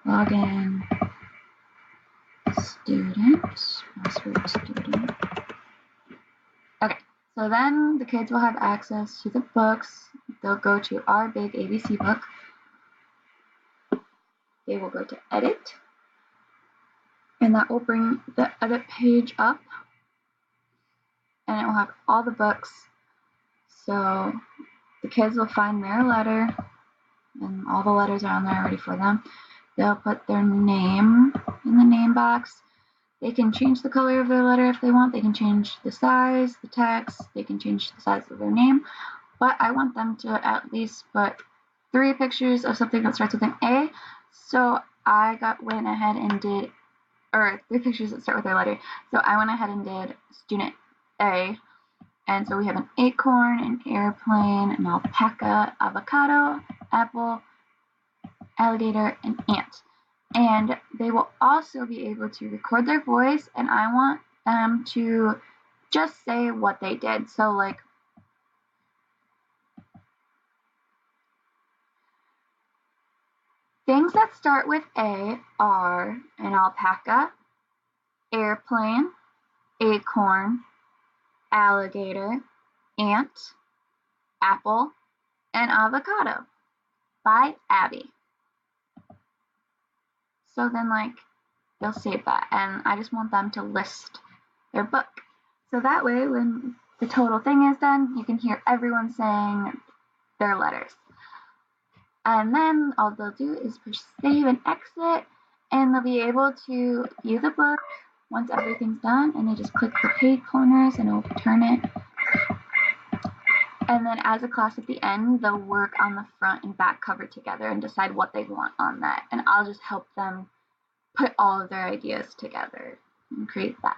login student, password student. Okay, so then the kids will have access to the books. They'll go to our big ABC book. They will go to edit, and that will bring the edit page up, and it will have all the books. So the kids will find their letter, and all the letters are on there ready for them. They'll put their name in the name box. They can change the color of their letter if they want. They can change the size, the text. They can change the size of their name. But I want them to at least put 3 pictures of something that starts with an A. So I went ahead and did, or 3 pictures that start with their letter. So I went ahead and did student A. And so we have an acorn, an airplane, an alpaca, avocado, apple, alligator, and ant. And they will also be able to record their voice, and I want them to just say what they did. So like, things that start with A are an alpaca, airplane, acorn, alligator, ant, apple, and avocado by Abby. So then like, they'll save that, and I just want them to list their book. So that way when the total thing is done, you can hear everyone saying their letters. And then all they'll do is push save and exit, and they'll be able to view the book once everything's done, and they just click the page corners and it'll turn it. And then as a class at the end, they'll work on the front and back cover together and decide what they want on that. And I'll just help them put all of their ideas together and create that.